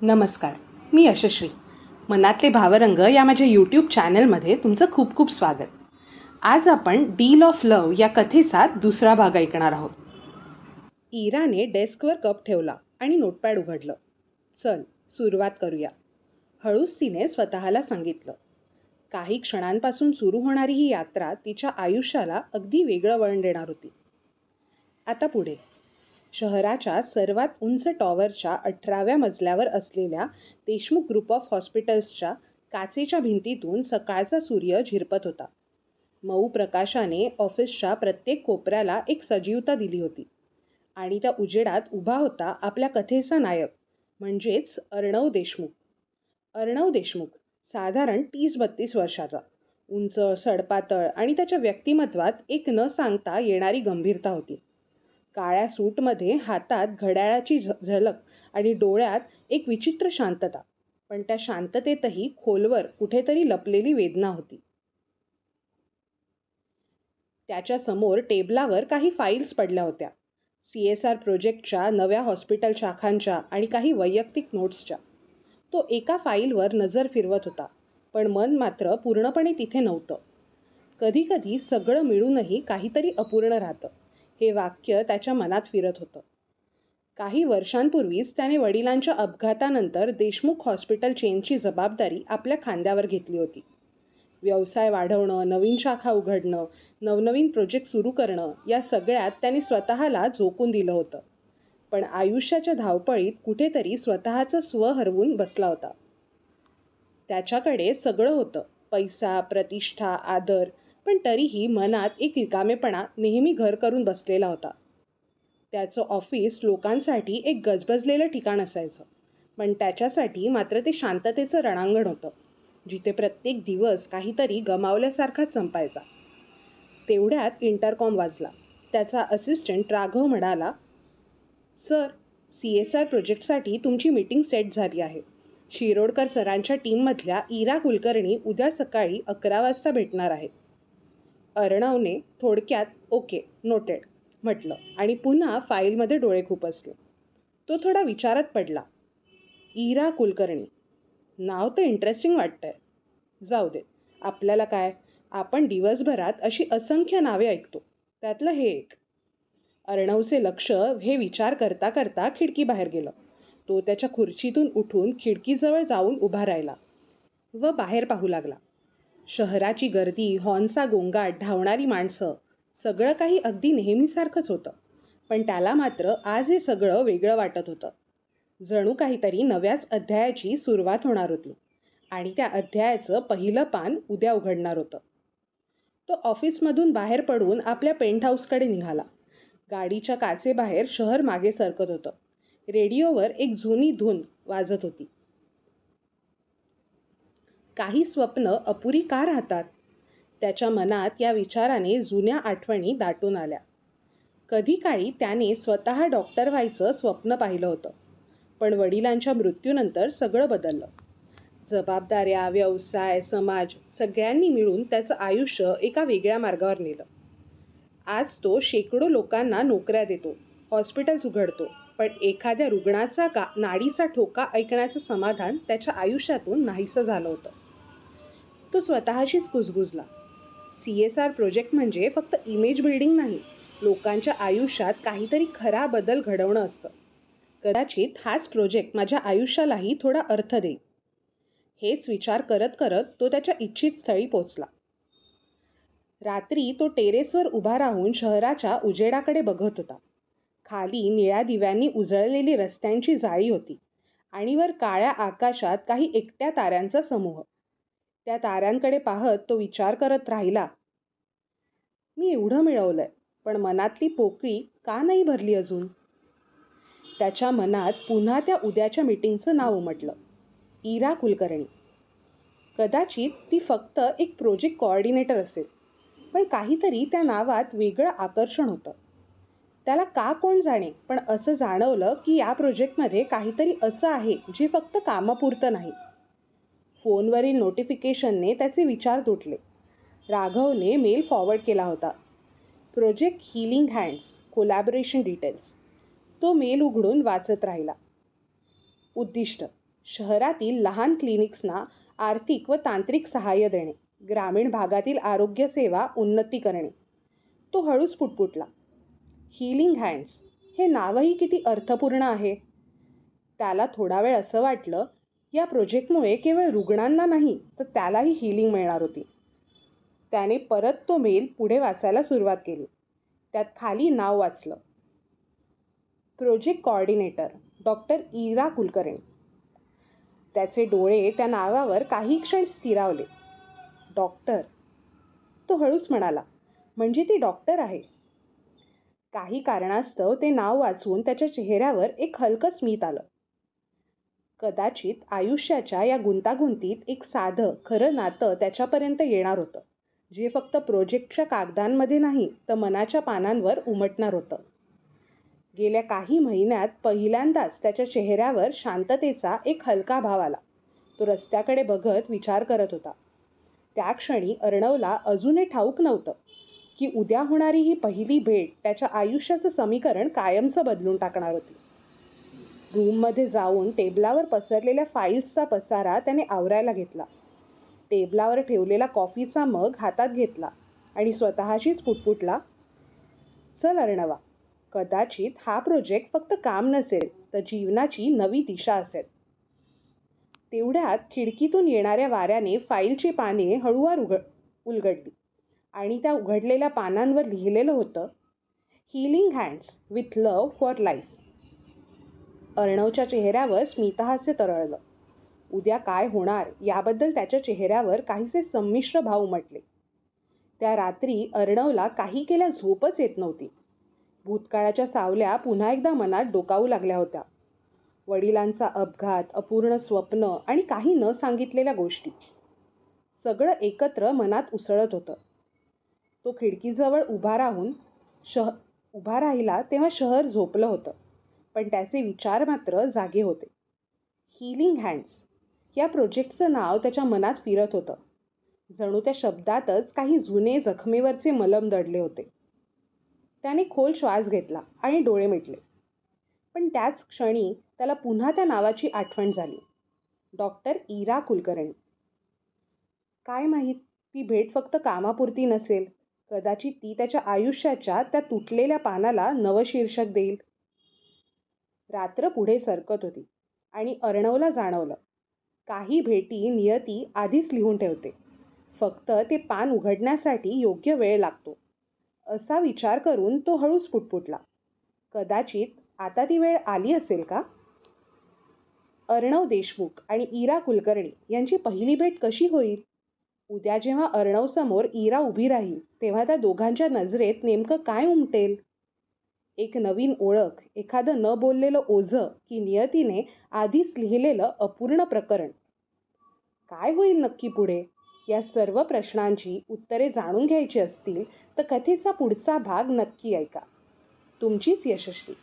नमस्कार, मी यशश्री. मनातले भावरंग या माझ्या यूट्यूब चॅनलमध्ये तुमचं खूप खूप स्वागत. आज आपण डील ऑफ लव्ह या कथेचा दुसरा भाग ऐकणार आहोत. इराने डेस्कवर कप ठेवला आणि नोटपॅड उघडलं. चल, सुरुवात करूया, हळूच तिने स्वतःला सांगितलं. काही क्षणांपासून सुरू होणारी ही यात्रा तिच्या आयुष्याला अगदी वेगळं वळण देणार होती. आता पुढे. शहराच्या सर्वात उंच टॉवरच्या 18व्या मजल्यावर असलेल्या देशमुख ग्रुप ऑफ हॉस्पिटल्सच्या काचेच्या भिंतीतून सकाळचा सूर्य झिरपत होता. मऊ प्रकाशाने ऑफिसच्या प्रत्येक कोपऱ्याला एक सजीवता दिली होती आणि त्या उजेडात उभा होता आपल्या कथेचा नायक, म्हणजेच अर्णव देशमुख. अर्णव देशमुख साधारण 30-32 वर्षाचा, उंच, सडपातळ आणि त्याच्या व्यक्तिमत्वात एक न सांगता येणारी गंभीरता होती. काळ्या सूटमध्ये हातात घड्याळाची झलक आणि डोळ्यात एक विचित्र शांतता, पण त्या शांततेतही खोलवर कुठेतरी लपलेली वेदना होती. त्याच्या समोर टेबलावर काही फाईल्स पडल्या होत्या, CSR प्रोजेक्टच्या, नव्या हॉस्पिटल शाखांच्या आणि काही वैयक्तिक नोट्सच्या. तो एका फाईलवर नजर फिरवत होता, पण मन मात्र पूर्णपणे तिथे नव्हतं. कधीकधी सगळं मिळूनही काहीतरी अपूर्ण राहतं, हे वाक्य त्याच्या मनात फिरत होतं. काही वर्षांपूर्वीच त्याने वडिलांच्या अपघातानंतर देशमुख हॉस्पिटल चेनची जबाबदारी आपल्या खांद्यावर घेतली होती. व्यवसाय वाढवणं, नवीन शाखा उघडणं, नवनवीन प्रोजेक्ट सुरू करणं, या सगळ्यात त्याने स्वतःला झोकून दिलं होतं. पण आयुष्याच्या धावपळीत कुठेतरी स्वतःचं स्व हरवून बसला होता. त्याच्याकडे सगळं होतं, पैसा, प्रतिष्ठा, आदर, पण तरीही मनात एक रिकामेपणा नेहमी घर करून बसलेला होता. त्याचं ऑफिस लोकांसाठी एक गजबजलेलं ठिकाण असायचं, पण त्याच्यासाठी मात्र ते शांततेचं रणांगण होतं, जिथे प्रत्येक दिवस काहीतरी गमावल्यासारखा संपायचा. तेवढ्यात इंटरकॉम वाजला. त्याचा असिस्टंट राघव म्हणाला, "सर, CSR प्रोजेक्टसाठी तुमची मीटिंग सेट झाली आहे. शिरोडकर सरांच्या टीममधल्या इरा कुलकर्णी उद्या सकाळी 11 वाजता भेटणार आहेत." अर्णवने थोडक्यात "ओके, नोटेड" म्हटलं आणि पुन्हा फाईलमध्ये डोळे खुपसले. तो थोडा विचारात पडला. इरा कुलकर्णी, नाव तर इंटरेस्टिंग वाटतंय. जाऊ दे, आपल्याला काय, आपण दिवसभरात अशी असंख्य नावे ऐकतो, त्यातलं हे एक. अर्णवचे लक्ष हे विचार करता करता खिडकीबाहेर गेलं. तो त्याच्या खुर्चीतून उठून खिडकीजवळ जाऊन उभा राहिला व बाहेर पाहू लागला. शहराची गर्दी, हॉर्नचा गोंगाट, धावणारी माणसं, सगळं काही अगदी नेहमीसारखंच होतं, पण त्याला मात्र आज हे सगळं वेगळं वाटत होतं. जणू काहीतरी नव्याच अध्यायाची सुरुवात होणार होती आणि त्या अध्यायाचं पहिलं पान उद्या उघडणार होतं. तो ऑफिसमधून बाहेर पडून आपल्या पेंटहाऊसकडे निघाला. गाडीच्या काचेबाहेर शहर मागे सरकत होतं. रेडिओवर एक जुनी धून वाजत होती. काही स्वप्न अपुरी का राहतात? त्याच्या मनात या विचाराने जुन्या आठवणी दाटून आल्या. कधी काळी त्याने स्वतः डॉक्टर व्हायचं स्वप्न पाहिलं होतं, पण वडिलांच्या मृत्यूनंतर सगळं बदललं. जबाबदाऱ्या, व्यवसाय, समाज, सगळ्यांनी मिळून त्याचं आयुष्य एका वेगळ्या मार्गावर नेलं. आज तो शेकडो लोकांना नोकऱ्या देतो, हॉस्पिटल्स उघडतो, पण एखाद्या रुग्णाचा नाडीचा ठोका ऐकण्याचं समाधान त्याच्या आयुष्यातून नाहीसं झालं होतं. तो स्वतःशीच कुजबुजला. CSR प्रोजेक्ट म्हणजे फक्त इमेज बिल्डिंग नाही, लोकांच्या आयुष्यात काहीतरी खरा बदल घडवणं असतं. कदाचित हाच प्रोजेक्ट माझ्या आयुष्यालाही थोडा अर्थ देईल. हेच विचार करत करत तो त्याच्या इच्छित स्थळी पोचला. रात्री तो टेरेसवर उभा राहून शहराच्या उजेडाकडे बघत होता. खाली निळ्या दिव्यांनी उजळलेली रस्त्यांची जाळी होती आणि वर काळ्या आकाशात काही एकट्या ताऱ्यांचा समूह. त्या ताऱ्यांकडे पाहत तो विचार करत राहिला, मी एवढं मिळवलंय, पण मनातली पोकळी का नाही भरली अजून? त्याच्या मनात पुन्हा त्या उद्याच्या मीटिंगचं नाव उमटलं, इरा कुलकर्णी. कदाचित ती फक्त एक प्रोजेक्ट कोऑर्डिनेटर असेल, पण काहीतरी त्या नावात वेगळं आकर्षण होतं. त्याला का कोण जाणे, पण असं जाणवलं की या प्रोजेक्टमध्ये काहीतरी असं आहे जे फक्त कामापुरतं नाही. फोनवरील नोटिफिकेशनने त्याचे विचार तुटले. राघवने मेल फॉरवर्ड केला होता. Project healing hands, collaboration details. तो मेल उघडून वाचत राहिला. उद्दिष्ट: शहरातील लहान क्लिनिक्सना आर्थिक व तांत्रिक सहाय्य देणे, ग्रामीण भागातील आरोग्य सेवा उन्नती करणे. तो हळूच पुटपुटला. हीलिंग हँड्स हे नावही किती अर्थपूर्ण आहे. त्याला थोडा वेळ असं वाटलं, या प्रोजेक्टमुळे केवळ रुग्णांना नाही तर त्यालाही हीलिंग मिळणार होती. त्याने परत तो मेल पुढे वाचायला सुरुवात केली. त्यात खाली नाव वाचलं. प्रोजेक्ट कोऑर्डिनेटर डॉक्टर इरा कुलकर्णी. त्याचे डोळे त्या नावावर काही क्षण स्थिरावले. डॉक्टर, तो हळूच म्हणाला. म्हणजे ती डॉक्टर आहे. काही कारणास्तव ते नाव वाचून त्याच्या चेहऱ्यावर एक हलकं स्मित आलं. कदाचित आयुष्याच्या या गुंतागुंतीत एक साधं खरं नातं त्याच्यापर्यंत येणार होतं, जे फक्त प्रोजेक्टच्या कागदांमध्ये नाही तर मनाच्या पानांवर उमटणार होतं. गेल्या काही महिन्यात पहिल्यांदाच त्याच्या चेहऱ्यावर शांततेचा एक हलका भाव आला. तो रस्त्याकडे बघत विचार करत होता. त्या क्षणी अर्णवला अजूनही ठाऊक नव्हतं की उद्या होणारी ही पहिली भेट त्याच्या आयुष्याचं समीकरण कायमचं बदलून टाकणार होती. रूममध्ये जाऊन टेबलावर पसरलेल्या फाईल्सचा पसारा त्याने आवरायला घेतला. टेबलावर ठेवलेला कॉफीचा मग हातात घेतला आणि स्वतःशीच पुटपुटला, चल अर्णवा, कदाचित हा प्रोजेक्ट फक्त काम नसेल तर जीवनाची नवी दिशा असेल. तेवढ्यात खिडकीतून येणाऱ्या वाऱ्याने फाईलची पाने हळूवार उलगडली आणि त्या उघडलेल्या पानांवर लिहिलेलं होतं, healing hands with love for life. अर्णवच्या चेहऱ्यावर स्मितहास्य तरळलं. उद्या काय होणार याबद्दल त्याच्या चेहऱ्यावर काहीसे संमिश्र भाव उमटले. त्या रात्री अर्णवला काही केल्या झोपच येत नव्हती. भूतकाळाच्या सावल्या पुन्हा एकदा मनात डोकावू लागल्या होत्या. वडिलांचा अपघात, अपूर्ण स्वप्न आणि काही न सांगितलेल्या गोष्टी. सगळं एकत्र मनात उसळत होतं. तो खिडकीजवळ उभा राहिला तेव्हा शहर झोपलं होतं, पण त्याचे विचार मात्र जागे होते. हीलिंग हँड्स या प्रोजेक्टचं नाव त्याच्या मनात फिरत होतं. जणू त्या शब्दातच काही जुने जखमेवरचे मलम दडले होते. त्याने खोल श्वास घेतला आणि डोळे मिटले. पण त्याच क्षणी त्याला पुन्हा त्या नावाची आठवण झाली. डॉक्टर इरा कुलकर्णी. काय माहीत, ती भेट फक्त कामापुरती नसेल. कदाचित ती त्याच्या आयुष्याच्या त्या तुटलेल्या पानाला नवं शीर्षक देईल. रात्र पुढे सरकत होती आणि अर्णवला जाणवलं, काही भेटी नियती आधीच लिहून ठेवते, फक्त ते पान उघडण्यासाठी योग्य वेळ लागतो. असा विचार करून तो हळूच पुटपुटला, कदाचित आता ती वेळ आली असेल का? अर्णव देशमुख आणि इरा कुलकर्णी यांची पहिली भेट कशी होईल? उद्या जेव्हा अर्णवसमोर इरा उभी राहील तेव्हा त्या दोघांच्या नजरेत नेमकं काय उमटेल? एक नवीन ओळख, एखादं न बोललेलं ओझं की नियतीने आधीच लिहिलेलं अपूर्ण प्रकरण? काय होईल नक्की पुढे? या सर्व प्रश्नांची उत्तरे जाणून घ्यायची असतील तर कथेचा पुढचा भाग नक्की ऐका. तुमचीच यशस्वी.